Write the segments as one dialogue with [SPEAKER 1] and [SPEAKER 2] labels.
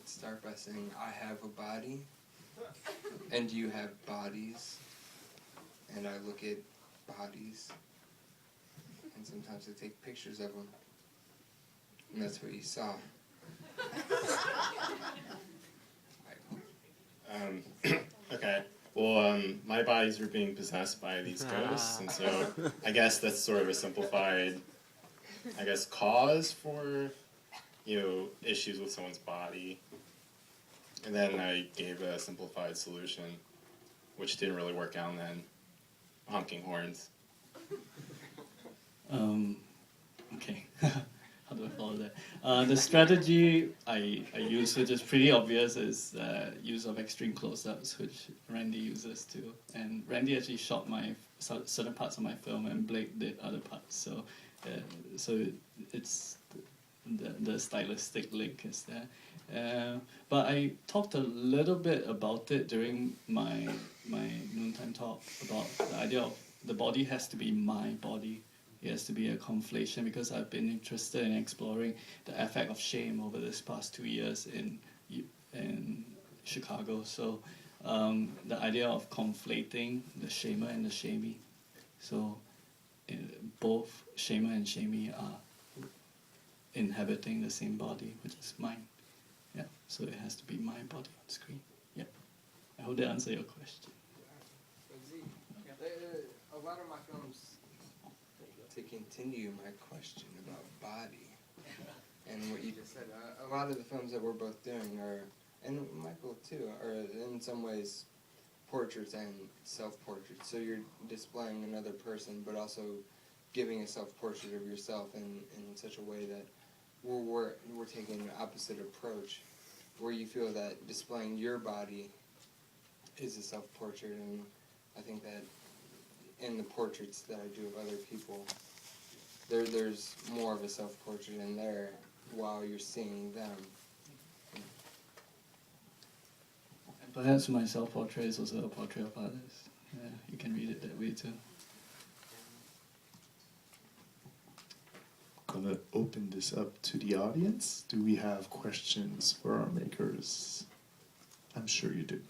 [SPEAKER 1] Let's start by saying I have a body, and you have bodies, and I look at bodies, and sometimes I take pictures of them, and that's what you saw.
[SPEAKER 2] Okay. Well, my bodies were being possessed by these ghosts, and so I guess that's sort of a simplified, cause for, issues with someone's body. And then I gave a simplified solution, which didn't really work out, and then honking horns.
[SPEAKER 3] Okay. How do I follow that? The strategy I use, which is pretty obvious, is use of extreme close-ups, which Randy uses too. And Randy actually shot certain parts of my film, and Blake did other parts. So it's the stylistic link is there. But I talked a little bit about it during my noontime talk about the idea of the body has to be my body. It has to be a conflation, because I've been interested in exploring the effect of shame over this past 2 years in Chicago. So the idea of conflating the shamer and the shamey. So both shamer and shamey are inhabiting the same body, which is mine. Yeah. So it has to be my body on screen. Yeah. I hope that answers your question.
[SPEAKER 1] A lot of my films, to continue my question about body and what you just said, a lot of the films that we're both doing are, and Michael too, are in some ways portraits and self-portraits. So you're displaying another person, but also giving a self-portrait of yourself in such a way that we're taking an opposite approach, where you feel that displaying your body is a self-portrait, and I think that in the portraits that I do of other people, there's more of a self-portrait in there while you're seeing them.
[SPEAKER 3] And perhaps my self-portrait is also a portrait of others. Yeah, you can read it that way too.
[SPEAKER 4] Gonna open this up to the audience. Do we have questions for our makers? I'm sure you do.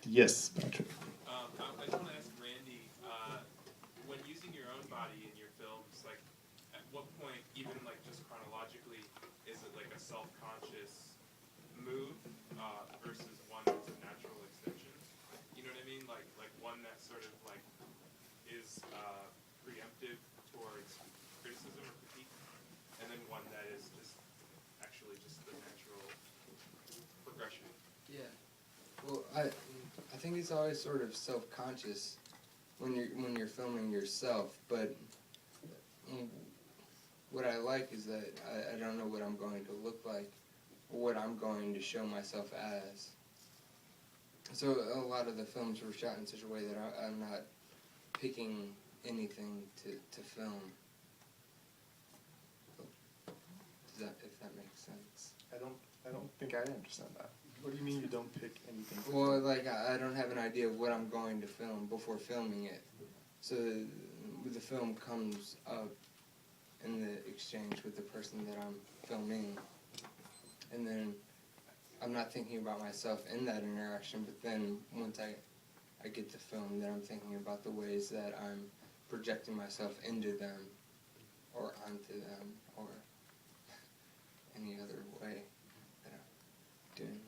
[SPEAKER 4] Yes, Patrick.
[SPEAKER 5] I just want to ask Randy, when using your own body in your films, like, at what point, even like just chronologically, is it like a self-conscious move versus one that's a natural extension? You know what I mean? Like one that sort of like is preemptive towards criticism or critique, and then one that is just actually just the natural progression.
[SPEAKER 1] Yeah. Well, I think it's always sort of self-conscious when you're filming yourself, but what I like is that I don't know what I'm going to look like or what I'm going to show myself as. So a lot of the films were shot in such a way that I'm not picking anything to film. If that makes sense.
[SPEAKER 4] I don't think I understand that. What do you mean you don't pick anything?
[SPEAKER 1] Well, like, I don't have an idea of what I'm going to film before filming it. So the film comes up in the exchange with the person that I'm filming. And then I'm not thinking about myself in that interaction, but then once I get the film, then I'm thinking about the ways that I'm projecting myself into them or onto them or any other way that I'm doing that.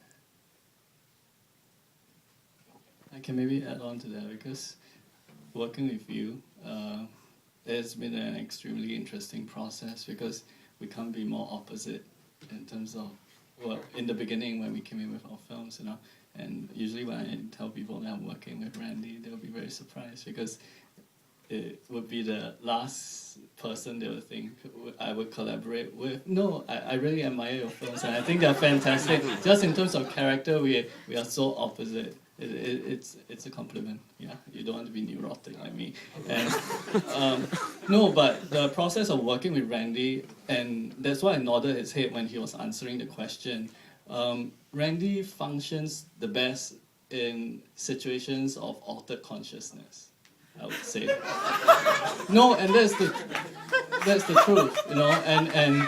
[SPEAKER 3] I can maybe add on to that, because working with you, it's been an extremely interesting process, because we can't be more opposite in terms of, well, in the beginning when we came in with our films, and usually when I tell people that I'm working with Randy, they'll be very surprised, because it would be the last person they would think I would collaborate with. No, I really admire your films, and I think they're fantastic. Just in terms of character, we are so opposite. It's a compliment. Yeah, you don't want to be neurotic like me. And no, but the process of working with Randy, and that's why I nodded his head when he was answering the question. Randy functions the best in situations of altered consciousness, I would say. No, and that's the truth, and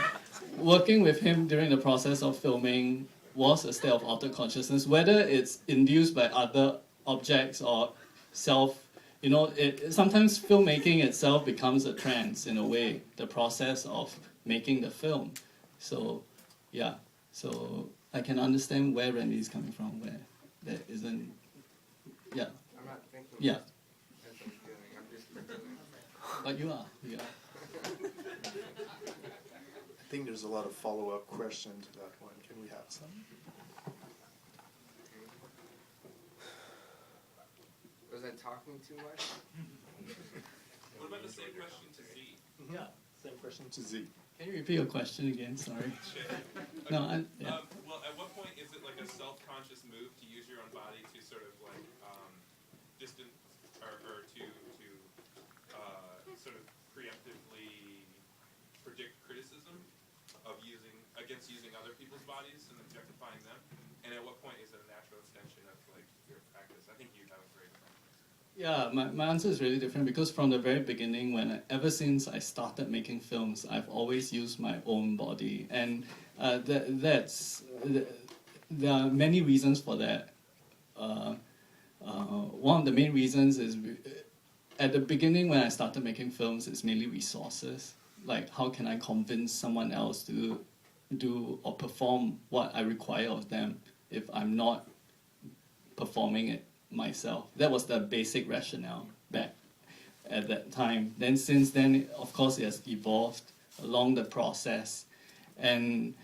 [SPEAKER 3] working with him during the process of filming was a state of altered consciousness, whether it's induced by other objects or self. Sometimes filmmaking itself becomes a trance in a way, the process of making the film. So, yeah. So I can understand where Randy's coming from, where there isn't. Yeah.
[SPEAKER 1] I'm not thinking.
[SPEAKER 3] Yeah.
[SPEAKER 1] As I'm feeling. I'm just feeling.
[SPEAKER 3] But you are. Yeah.
[SPEAKER 4] I think there's a lot of follow-up question to that one. Can we have some?
[SPEAKER 1] Was I talking too much?
[SPEAKER 5] What about the same question to Z?
[SPEAKER 3] Yeah.
[SPEAKER 4] Same question to Z.
[SPEAKER 3] Can you repeat your question again? Sorry. No, yeah.
[SPEAKER 5] Well, at what point is it like a self-conscious move to use your own body to sort of like distance or to sort of preemptively predict criticism of using other people's bodies and objectifying them? And at what point is it a natural extension of like your practice? I think you have a great point.
[SPEAKER 3] Yeah, my answer is really different because from the very beginning, ever since I started making films, I've always used my own body, and there are many reasons for that. One of the main reasons is at the beginning when I started making films, it's mainly resources. Like, how can I convince someone else to do or perform what I require of them if I'm not performing it myself? That was the basic rationale back at that time. Then since then, of course, it has evolved along the process. And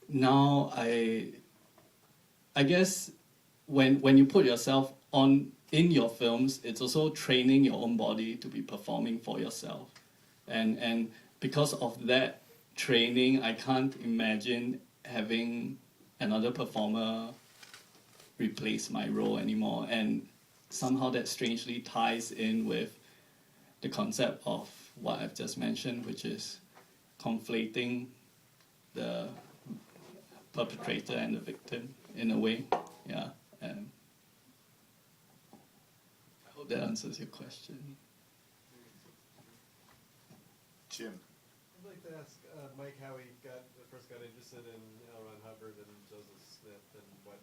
[SPEAKER 3] now I guess when you put yourself on in your films, it's also training your own body to be performing for yourself. And because of that training, I can't imagine having another performer replace my role anymore. And somehow that strangely ties in with the concept of what I've just mentioned, which is conflating the perpetrator and the victim in a way. Yeah. I hope that answers your question.
[SPEAKER 4] Jim.
[SPEAKER 6] I'd like to ask Mike how he first got interested in L. Ron Hubbard and Joseph Smith, and what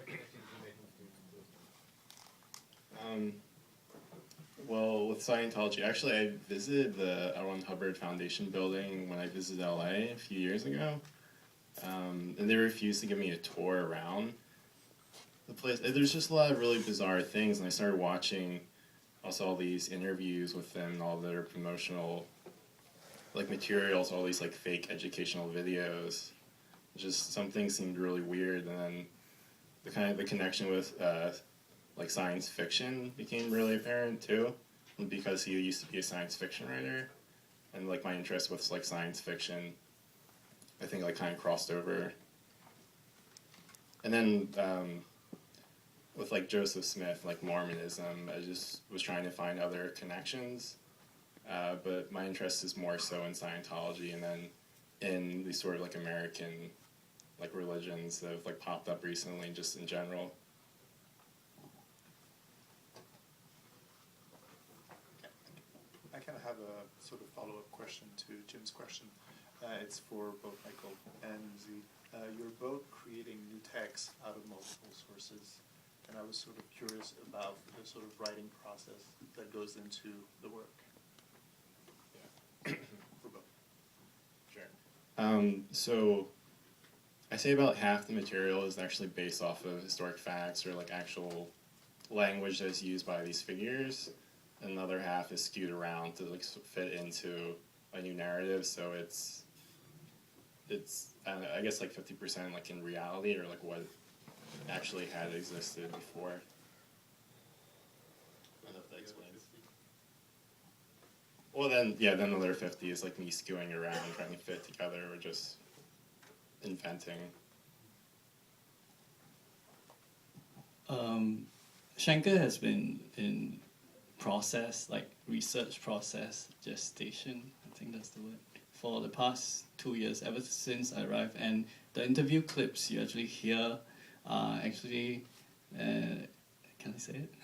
[SPEAKER 6] connections you make between those.
[SPEAKER 2] Well, with Scientology, actually, I visited the L. Ron Hubbard Foundation building when I visited LA a few years ago, and they refused to give me a tour around the place. There's just a lot of really bizarre things, and I started watching also all these interviews with them and all their promotional materials, all these fake educational videos. Just some things seemed really weird, and then the connection with science fiction became really apparent too, because he used to be a science fiction writer, and my interest with science fiction, I think kind of crossed over. And then with Joseph Smith, Mormonism, I just was trying to find other connections, but my interest is more so in Scientology, and then in these sort of American religions that have popped up recently, just in general.
[SPEAKER 4] I kind of have a sort of follow-up question to Jim's question. It's for both Michael and Z. You're both creating new texts out of multiple sources, and I was sort of curious about the sort of writing process that goes into the work. Yeah. For both.
[SPEAKER 2] Sure. So I say about half the material is actually based off of historic facts or actual language that is used by these figures. Another half is skewed around to fit into a new narrative. So it's I guess 50% in reality, or what actually had existed before. I don't know if that explains. Well, then the other 50 is me skewing around, trying to fit together, or just inventing.
[SPEAKER 3] Shankar has been in process, research process, gestation, I think that's the word, for the past 2 years, ever since I arrived. And the interview clips you actually hear are actually, can I say it?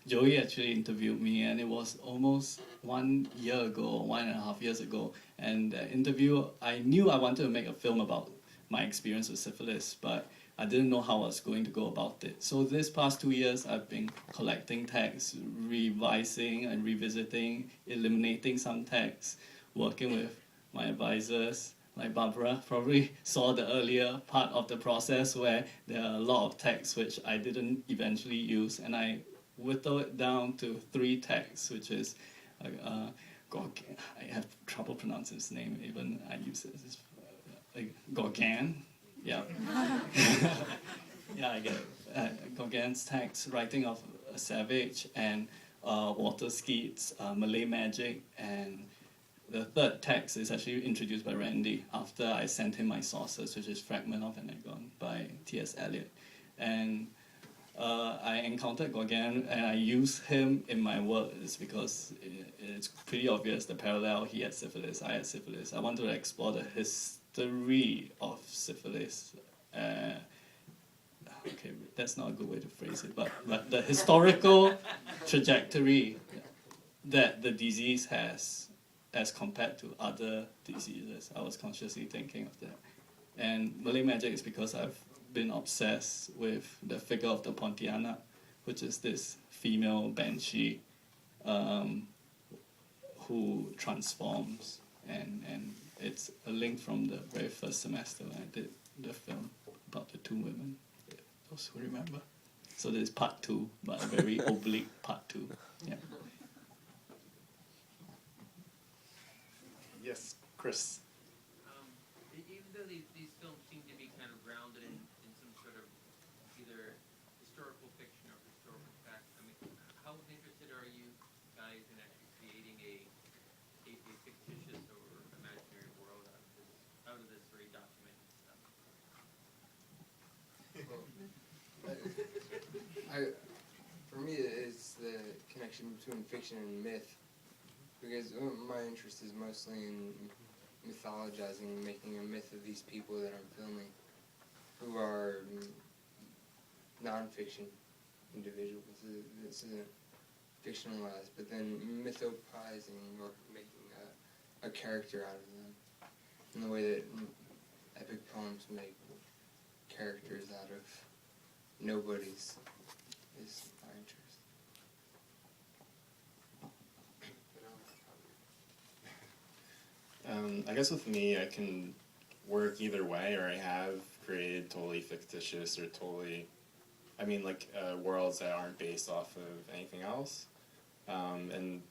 [SPEAKER 3] Joey actually interviewed me, and it was almost 1 year ago, 1.5 years ago. And the interview, I knew I wanted to make a film about my experience with syphilis, but I didn't know how I was going to go about it. So this past 2 years, I've been collecting texts, revising and revisiting, eliminating some texts, working with my advisors, like Barbara probably saw the earlier part of the process where there are a lot of texts which I didn't eventually use, and I whittled it down to 3 texts, which is, I have trouble pronouncing his name, even I use it as Gauguin, yeah. Yeah, I get it. Gauguin's text, Writing of a Savage, and Water Skeets, Malay Magic, and the third text is actually introduced by Randy after I sent him my sources, which is Fragment of an Agon by T.S. Eliot. And I encountered Gauguin and I used him in my work is because it's pretty obvious the parallel. He had syphilis, I had syphilis. I wanted to explore the history of syphilis. Okay, that's not a good way to phrase it, but the historical trajectory that the disease has as compared to other diseases. I was consciously thinking of that. And Malay Magic is because I've been obsessed with the figure of the Pontianak, which is this female banshee who transforms. And it's a link from the very first semester when I did the film about the 2 women, those who remember. So there's part 2, but a very oblique part 2. Yeah.
[SPEAKER 4] Yes, Chris.
[SPEAKER 7] Even though these films seem to be kind of grounded in some sort of either historical fiction or historical fact, I mean, how interested are you guys in actually creating a fictitious or imaginary world out of this very documented stuff?
[SPEAKER 1] Well, for me, it's the connection between fiction and myth. Because my interest is mostly in mythologizing, making a myth of these people that I'm filming, who are non-fiction individuals. This isn't fictionalized, but then mythopizing or making a character out of them, in the way that epic poems make characters out of nobodies is my interest.
[SPEAKER 2] I guess with me, I can work either way, or I have created totally fictitious or totally, I mean, like worlds that aren't based off of anything else. And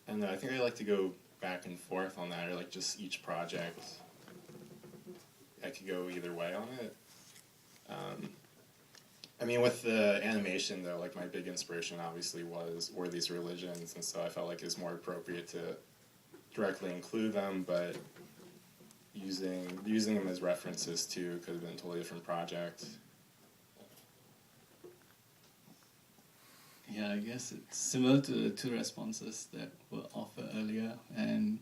[SPEAKER 2] I think I like to go back and forth on that, or like just each project, I could go either way on it. I mean, with the animation though, like my big inspiration obviously were these religions, and so I felt like it was more appropriate to directly include them, but using them as references too could have been a totally different project.
[SPEAKER 3] Yeah, I guess it's similar to the 2 responses that were offered earlier. And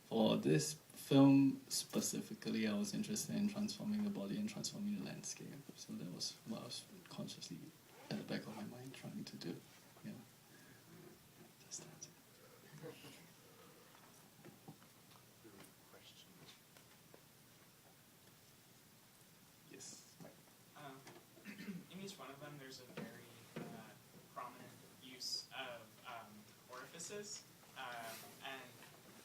[SPEAKER 3] for this film specifically, I was interested in transforming the body and transforming the landscape. So that was what I was consciously at the back of my mind trying to do. Yeah. That's that.
[SPEAKER 4] Yes, Mike.
[SPEAKER 8] In each one of them, there's a very prominent use of orifices, and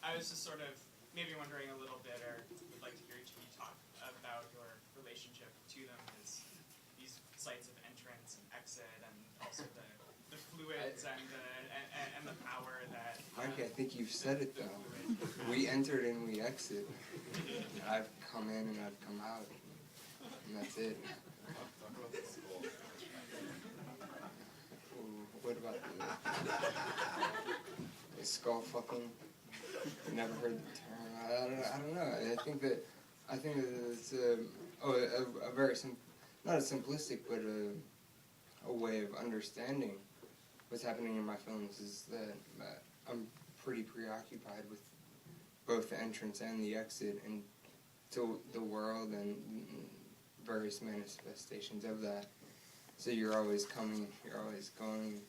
[SPEAKER 8] I was just sort of maybe wondering a little bit, or would like to hear each of you talk about your relationship to them as these sites of entrance and exit, and also the fluids and the power that.
[SPEAKER 1] Mike, I think you've said it though. We entered and we exit. I've come in and I've come out, and that's it. What about the skull fucking? Never heard the term. I don't know. I think that it's a very not a simplistic, but a way of understanding what's happening in my films is that I'm pretty preoccupied with both the entrance and the exit, and to the world and various manifestations of that. So you're always coming, you're always going,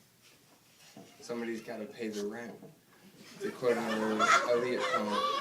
[SPEAKER 1] somebody's got to pay the rent. To quote another Eliot poem.